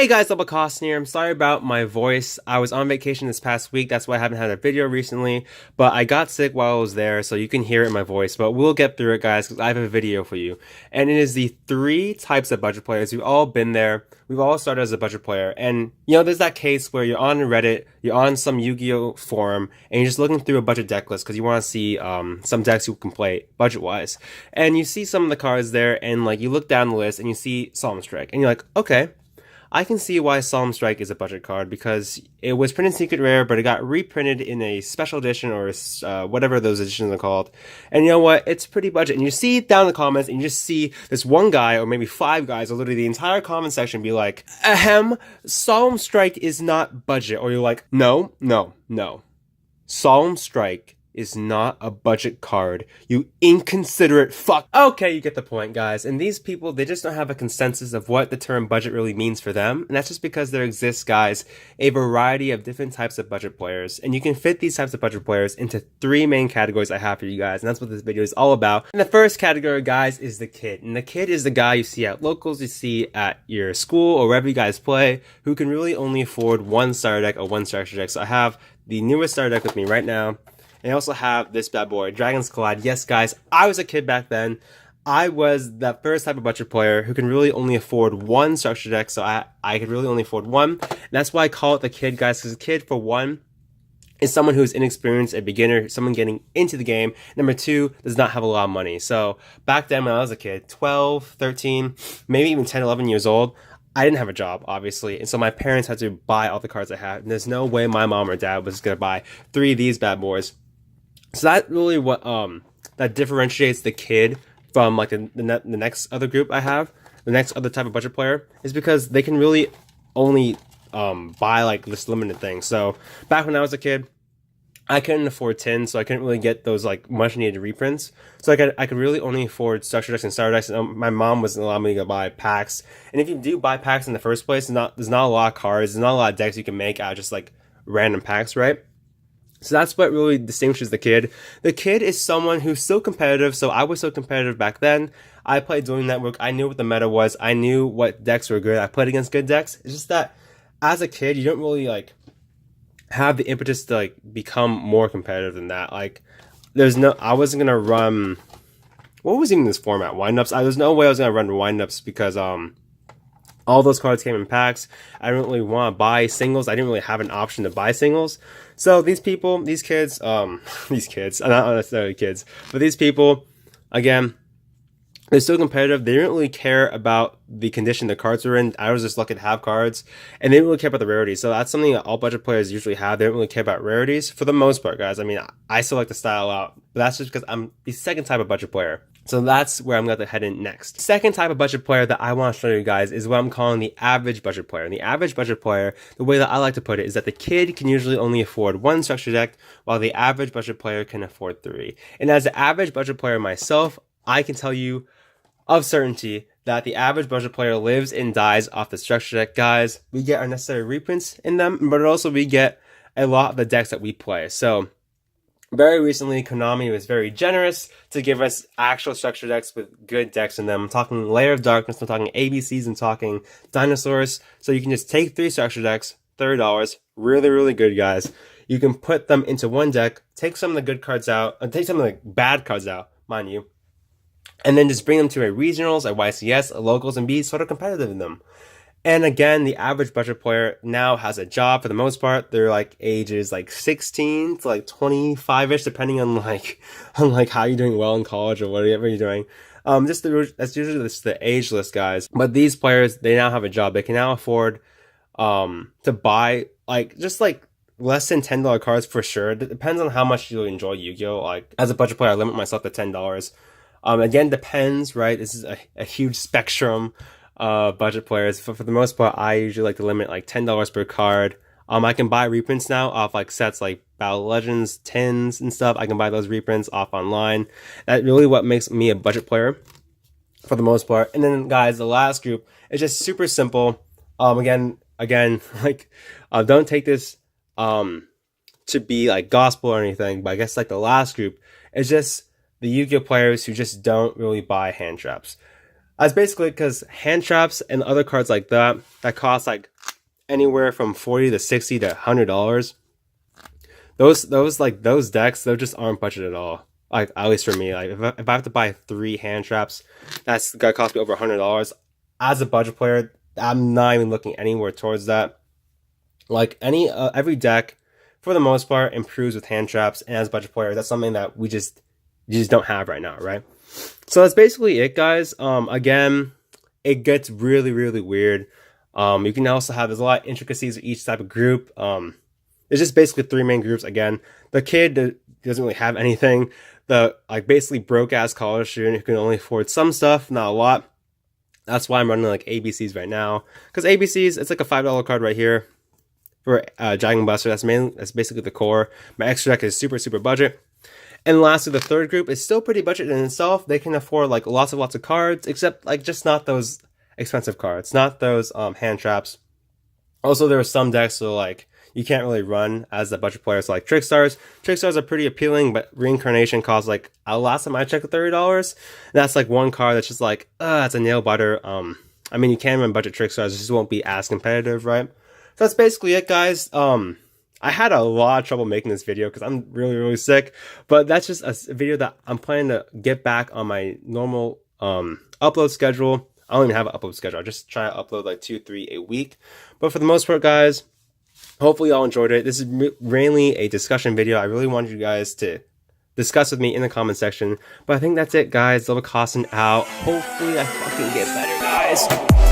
Hey guys, Double Cost here. I'm sorry about my voice. I was on vacation this past week, that's why I haven't had a video recently, but I got sick while I was there, so you can hear it in my voice, but we'll get through it guys, because I have a video for you. And it is the 3 types of budget players. We've all been there. We've all started as a budget player, and you know, there's that case where you're on Reddit, you're on some YuGiOh forum, and you're just looking through a budget deck list because you want to see some decks you can play budget-wise. And you see some of the cards there, and like you look down the list, and you see Solemn Strike, and you're like, okay, I can see why Solemn Strike is a budget card because it was printed secret rare, but it got reprinted in a special edition or whatever those editions are called. And you know what? It's pretty budget. And you see down in the comments, and you just see this one guy or maybe 5 guys, or literally the entire comment section, be like, "Ahem, Solemn Strike is not budget." Or you're like, "No, no, no. Solemn Strike is not a budget card, you inconsiderate fuck." Okay, you get the point, guys. And these people, they just don't have a consensus of what the term budget really means for them. And that's just because there exists, guys, a variety of different types of budget players. And you can fit these types of budget players into 3 main categories I have for you guys. And that's what this video is all about. And the first category, guys, is the kid. And the kid is the guy you see at locals, you see at your school, or wherever you guys play, who can really only afford 1 starter deck or 1 structure deck. So I have the newest starter deck with me right now. And I also have this bad boy, Dragon's Collide. Yes, guys, I was a kid back then. I was that first type of budget player who can really only afford 1 structure deck, so I could really only afford 1. And that's why I call it the kid, guys, because a kid, for 1, is someone who's inexperienced, a beginner, someone getting into the game. Number 2, does not have a lot of money. So back then when I was a kid, 12, 13, maybe even 10, 11 years old, I didn't have a job, obviously, and so my parents had to buy all the cards I had. And there's no way my mom or dad was going to buy 3 of these bad boys. So that's really what that differentiates the kid from like the next other group I have, the next other type of budget player, is because they can really only buy like this limited thing. So back when I was a kid, I couldn't afford tins, so I couldn't really get those like much needed reprints. So I could really only afford structure decks and starter decks. And my mom wasn't allowing me to buy packs. And if you do buy packs in the first place, there's not a lot of cards, there's not a lot of decks you can make out of just like random packs, right? So that's what really distinguishes the kid. The kid is someone who's still competitive, so I was so competitive back then. I played Dueling Network, I knew what the meta was, I knew what decks were good, I played against good decks. It's just that, as a kid, you don't really, like, have the impetus to, like, become more competitive than that. Like, I wasn't gonna run, what was even this format, wind-ups? There's no way I was gonna run wind-ups because, all those cards came in packs. I didn't really want to buy singles. I didn't really have an option to buy singles. So these people, these kids, not necessarily kids, but these people, again, they're still competitive. They didn't really care about the condition the cards were in. I was just lucky to have cards, and they didn't really care about the rarities. So that's something that all budget players usually have. They don't really care about rarities for the most part, guys. I mean, I still like to style out, but that's just because I'm the second type of budget player. So that's where I'm going to head in next. Second type of budget player that I want to show you guys is what I'm calling the average budget player. And the average budget player, the way that I like to put it, is that the kid can usually only afford 1 structure deck, while the average budget player can afford 3. And as the average budget player myself, I can tell you of certainty that the average budget player lives and dies off the structure deck. Guys, we get our necessary reprints in them, but also we get a lot of the decks that we play. So very recently, Konami was very generous to give us actual structure decks with good decks in them. I'm talking Layer of Darkness, I'm talking ABCs, I'm talking Dinosaurs. So you can just take 3 structure decks, $30, really, really good, guys. You can put them into 1 deck, take some of the good cards out, and take some of the bad cards out, mind you, and then just bring them to a regionals, a YCS, a locals, and be sort of competitive in them. And again, the average budget player now has a job for the most part. They're like ages like 16 to like 25-ish, depending on like how you're doing well in college or whatever you're doing. That's usually the age list, guys. But these players, they now have a job. They can now afford to buy like just like less than $10 cards for sure. It depends on how much you enjoy Yu-Gi-Oh. Like as a budget player, I limit myself to $10. Again, depends, right? This is a huge spectrum. Budget players. For the most part, I usually like to limit like $10 per card. I can buy reprints now off like sets like Battle Legends, tins and stuff. I can buy those reprints off online. That's really what makes me a budget player for the most part. And then guys, the last group is just super simple. Again, like don't take this to be like gospel or anything, but I guess like the last group is just the Yu-Gi-Oh players who just don't really buy hand traps. That's basically because hand traps and other cards like that cost like anywhere from 40 to 60 to $100. Those decks, they just aren't budget at all. Like, at least for me, like if I have to buy 3 hand traps, that's gonna cost me over $100. As a budget player, I'm not even looking anywhere towards that. Like every deck, for the most part, improves with hand traps, and as a budget player, that's something that you just don't have right now, right? So that's basically it, guys. Again, it gets really, really weird. You can also have, there's a lot of intricacies of each type of group. It's just basically 3 main groups. Again, the kid doesn't really have anything. The like basically broke ass college student who can only afford some stuff, not a lot. That's why I'm running like ABCs right now. Because ABCs, it's like a $5 card right here for Dragon Buster. That's basically the core. My extra deck is super, super budget. And lastly, the third group is still pretty budget in itself. They can afford like lots of cards, except like just not those expensive cards, not those hand traps. Also, there are some decks so like you can't really run as a budget player. So like Trick Stars are pretty appealing, but Reincarnation costs like last time I checked $30. And that's like one card that's just like it's a nail biter. I mean, you can run budget Trick Stars, it just won't be as competitive, right? So that's basically it, guys. I had a lot of trouble making this video because I'm really, really sick. But that's just a video that I'm planning to get back on my normal upload schedule. I don't even have an upload schedule. I just try to upload like 2-3 a week. But for the most part, guys, hopefully y'all enjoyed it. This is mainly a discussion video. I really wanted you guys to discuss with me in the comment section. But I think that's it, guys. Double Costin out. Hopefully I fucking get better, guys.